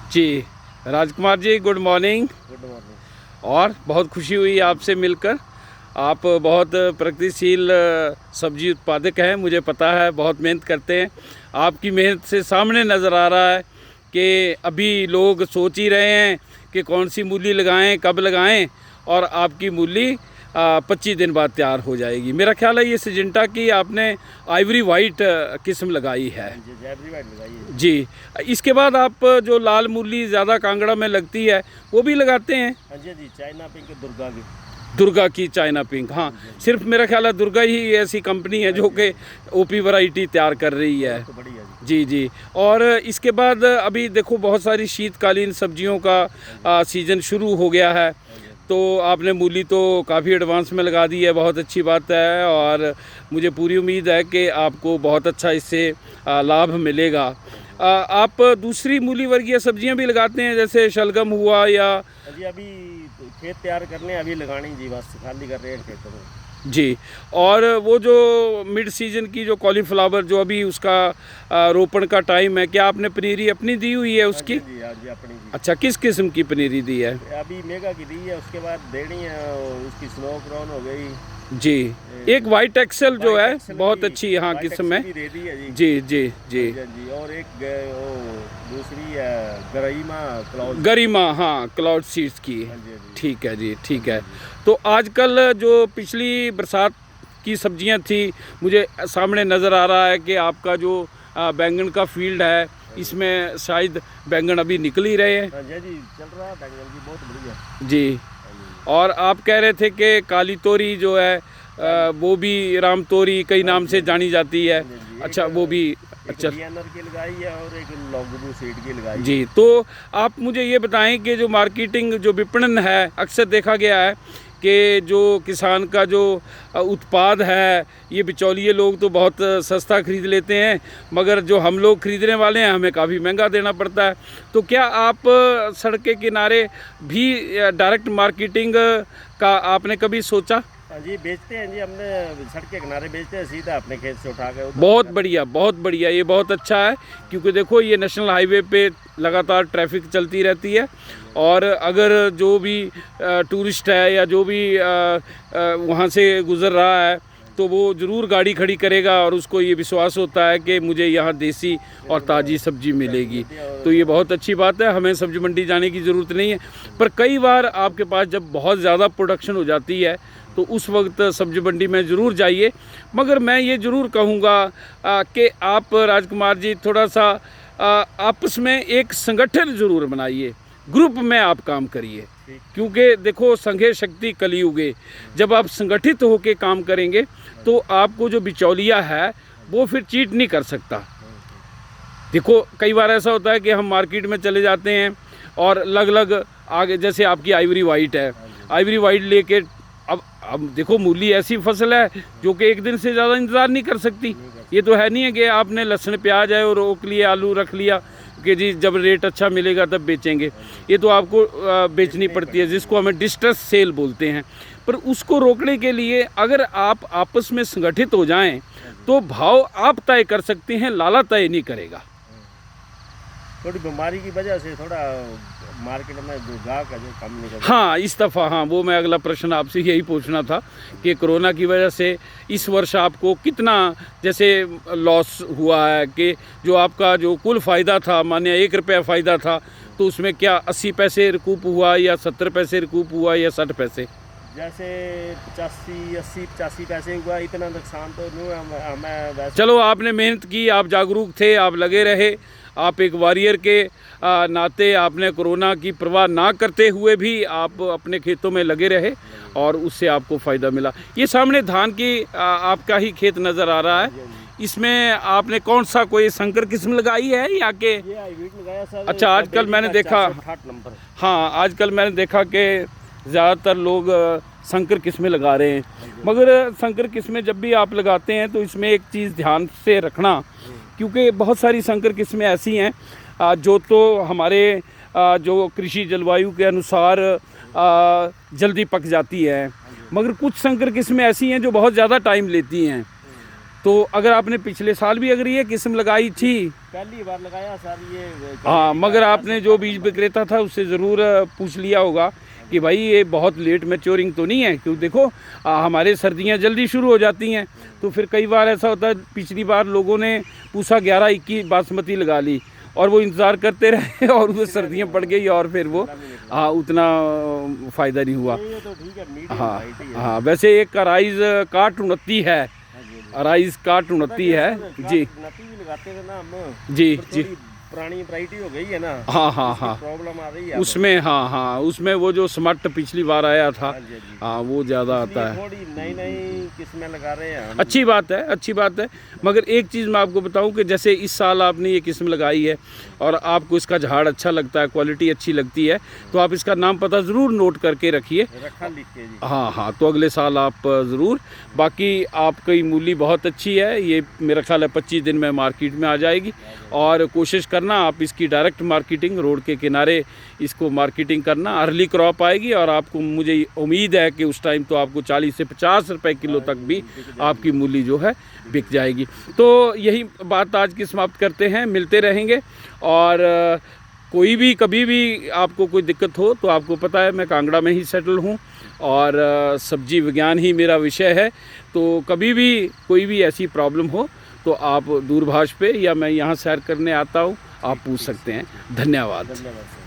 जी, Rajkumar ji good morning. Good morning. और बहुत खुशी हुई आपसे मिलकर। आप बहुत प्रगतिशील सब्जी उत्पादक हैं, मुझे पता है, बहुत मेहनत करते हैं। आपकी मेहनत से सामने नज़र आ रहा है कि अभी लोग सोच ही रहे हैं कि कौन सी मूली लगाएं, कब लगाएं, और आपकी मूली 25 दिन बाद तैयार हो जाएगी। मेरा ख्याल है ये सिजेंटा की आपने आइवरी वाइट किस्म लगाई है। जैबरी वाइट लगाई है जी, इसके बाद आप जो लाल मूली ज़्यादा कांगड़ा में लगती है वो भी लगाते हैं। हाँ जी जी, चाइना पिंक दुर्गा की। दुर्गा की चाइना पिंक, हाँ, सिर्फ मेरा ख्याल है दुर्गा ही ऐसी कंपनी है जो कि ओपी वैरायटी तैयार कर रही है। तो बढ़िया जी जी। और इसके बाद अभी देखो बहुत सारी शीतकालीन सब्जियों का सीज़न शुरू हो गया है, तो आपने मूली तो काफ़ी एडवांस में लगा दी है, बहुत अच्छी बात है। और मुझे पूरी उम्मीद है कि आपको बहुत अच्छा इससे लाभ मिलेगा। आप दूसरी मूली वर्गीय सब्जियां भी लगाते हैं, जैसे शलगम हुआ या? जी, अभी खेत तैयार करने अभी लगानी जी, बस खाली कर रहे हैं खेतों में। जी। और वो जो मिड सीजन की जो कॉलीफ्लावर जो अभी उसका रोपण का टाइम है, क्या आपने पनीरी अपनी दी हुई है उसकी? जी हाँ जी, अपनी जी। अच्छा, किस किस्म की पनीरी दी है? अभी मेगा की दी है, उसके बाद देनी है, उसकी स्नो क्राउन हो गई जी, एक वाइट एक्सेल जो है बहुत अच्छी यहाँ वाइट किस्म है। एक्सेल भी दे दी है जी। जी जी जी। हाँ जी, और एक वो दूसरी है गरिमा क्लाउड। गरिमा, हाँ, क्लाउड सीड्स की। हाँ जी हाँ जी। ठीक है जी, ठीक है। तो आजकल जो पिछली बरसात की सब्जियां थी, मुझे सामने नज़र आ रहा है कि आपका जो बैंगन का फील्ड है, इसमें शायद बैंगन अभी निकल ही रहे हैं। हाँ जी, चल रहा है बैंगन की, बहुत बढ़िया। जी। और आप कह रहे थे कि काली तोरी जो है वो भी राम तोरी कई नाम से जानी जाती है। अच्छा, वो भी अच्छा की लगाई है और एक लॉन्गबू सीड की लगाई है। जी। तो आप मुझे ये बताएं कि जो मार्केटिंग, जो विपणन है, अक्सर देखा गया है कि जो किसान का जो उत्पाद है, ये बिचौलिए लोग तो बहुत सस्ता खरीद लेते हैं, मगर जो हम लोग खरीदने वाले हैं हमें काफ़ी महंगा देना पड़ता है। तो क्या आप सड़क के किनारे भी डायरेक्ट मार्केटिंग का आपने कभी सोचा? हाँ जी, बेचते हैं जी, हमने सड़क के किनारे बेचते हैं, सीधा अपने खेत से उठा के। बहुत बढ़िया, बहुत बढ़िया, ये बहुत अच्छा है, क्योंकि देखो ये नेशनल हाईवे पे लगातार ट्रैफिक चलती रहती है, और अगर जो भी टूरिस्ट है या जो भी वहाँ से गुज़र रहा है, तो वो ज़रूर गाड़ी खड़ी करेगा और उसको ये विश्वास होता है कि मुझे यहाँ देसी और ताज़ी सब्ज़ी मिलेगी। तो ये बहुत अच्छी बात है, हमें सब्ज़ी मंडी जाने की ज़रूरत नहीं है। पर कई बार आपके पास जब बहुत ज़्यादा प्रोडक्शन हो जाती है, तो उस वक्त सब्ज़ी मंडी में ज़रूर जाइए। मगर मैं ये ज़रूर कहूँगा कि आप राजकुमार जी थोड़ा सा आपस में एक संगठन ज़रूर बनाइए, ग्रुप में आप काम करिए, क्योंकि देखो संघे शक्ति कलियुगे। जब आप संगठित होकर काम करेंगे तो आपको जो बिचौलिया है वो फिर चीट नहीं कर सकता। देखो कई बार ऐसा होता है कि हम मार्केट में चले जाते हैं और अलग अलग आगे, जैसे आपकी आइवरी वाइट है, आइवरी वाइट लेके अब देखो मूली ऐसी फसल है जो कि एक दिन से ज़्यादा इंतज़ार नहीं कर सकती। ये तो है नहीं है कि आपने लहसुन प्याज है और रोक लिया, आलू रख लिया कि जी जब रेट अच्छा मिलेगा तब बेचेंगे। ये तो आपको बेचनी पड़ती है, जिसको हमें डिस्ट्रेस सेल बोलते हैं। पर उसको रोकने के लिए अगर आप आपस में संगठित हो जाएं तो भाव आप तय कर सकते हैं, लाला तय नहीं करेगा। थोड़ी बीमारी की वजह से थोड़ा मार्केट में जो ग्राहक है जो कम निकल। हाँ, इस दफ़ा, हाँ, वो मैं अगला प्रश्न आपसे यही पूछना था कि कोरोना की वजह से इस वर्ष आपको कितना जैसे लॉस हुआ है, कि जो आपका जो कुल फ़ायदा था, मानिए 1 रुपया फ़ायदा था, तो उसमें क्या 80 पैसे रिकूप हुआ या 70 पैसे रिकूप हुआ या 60 पैसे? जैसे 85 पैसे हुआ, इतना नुकसान तो नहीं हुआ हमें वैसे। चलो, आपने मेहनत की, आप जागरूक थे, आप लगे रहे, आप एक वॉरियर के नाते आपने कोरोना की परवाह ना करते हुए भी आप अपने खेतों में लगे रहे और उससे आपको फ़ायदा मिला। ये सामने धान की आपका ही खेत नज़र आ रहा है, इसमें आपने कौन सा कोई संकर किस्म लगाई है या के? अच्छा, आजकल मैंने देखा, हाँ, आजकल मैंने देखा कि ज़्यादातर लोग संकर किस्में लगा रहे हैं, मगर संकर किस्में जब भी आप लगाते हैं तो इसमें एक चीज़ ध्यान से रखना, क्योंकि बहुत सारी संकर किस्में ऐसी हैं जो तो हमारे जो कृषि जलवायु के अनुसार जल्दी पक जाती है, मगर कुछ संकर किस्में ऐसी हैं जो बहुत ज़्यादा टाइम लेती हैं। तो अगर आपने पिछले साल भी अगर ये किस्म लगाई थी, पहली बार लगाया सर ये। हाँ, मगर आपने जो बीज विक्रेता था उससे ज़रूर पूछ लिया होगा कि भाई ये बहुत लेट मैच्योरिंग तो नहीं है, क्योंकि देखो हमारे सर्दियाँ जल्दी शुरू हो जाती हैं, तो फिर कई बार ऐसा होता है, पिछली बार लोगों ने पूसा 11-21 बासमती लगा ली और वो इंतज़ार करते रहे और वो सर्दियाँ पड़ गई और फिर वो उतना फ़ायदा नहीं हुआ। ये तो ठीक है, मीडियम हाँ वैरायटी है। हाँ, वैसे एक अराइज काट 29 है, अराइज काट 29 है जी नती भी लगाते थे ना हम, जी पर जी। थोड़ी पुरानी वैरायटी हो गई है ना, हाँ हाँ हाँ, प्रॉब्लम आ रही है उसमें हाँ हाँ, उसमें वो जो स्मट पिछली बार आया था, हाँ जी, हाँ जी। हाँ वो ज़्यादा आता है। थोड़ी नई नई किस्में लगा रहे हैं हम। अच्छी बात है, अच्छी बात है। मगर एक चीज़ मैं आपको बताऊं कि जैसे इस साल आपने ये किस्म लगाई है और आपको इसका झाड़ अच्छा लगता है, क्वालिटी अच्छी लगती है, तो आप इसका नाम पता ज़रूर नोट करके रखिए। रखा लिख के जी। हाँ हाँ, तो अगले साल आप ज़रूर। बाकी आपकी मूली बहुत अच्छी है, ये मेरा ख्याल है 25 दिन में मार्केट में आ जाएगी। और कोशिश करना आप इसकी डायरेक्ट मार्केटिंग, रोड के किनारे इसको मार्केटिंग करना। अर्ली क्रॉप आएगी और आपको, मुझे उम्मीद है कि उस टाइम तो आपको 40 से 50 रुपए किलो तक भी आपकी मूली जो है बिक जाएगी। तो यही बात आज की समाप्त करते हैं, मिलते रहेंगे। और कोई भी कभी भी आपको कोई दिक्कत हो तो आपको पता है मैं कांगड़ा में ही सेटल हूँ और सब्जी विज्ञान ही मेरा विषय है। तो कभी भी कोई भी ऐसी प्रॉब्लम हो तो आप दूरभाष पे या मैं यहाँ सैर करने आता हूँ, आप पूछ सकते हैं। धन्यवाद। धन्यवाद सर।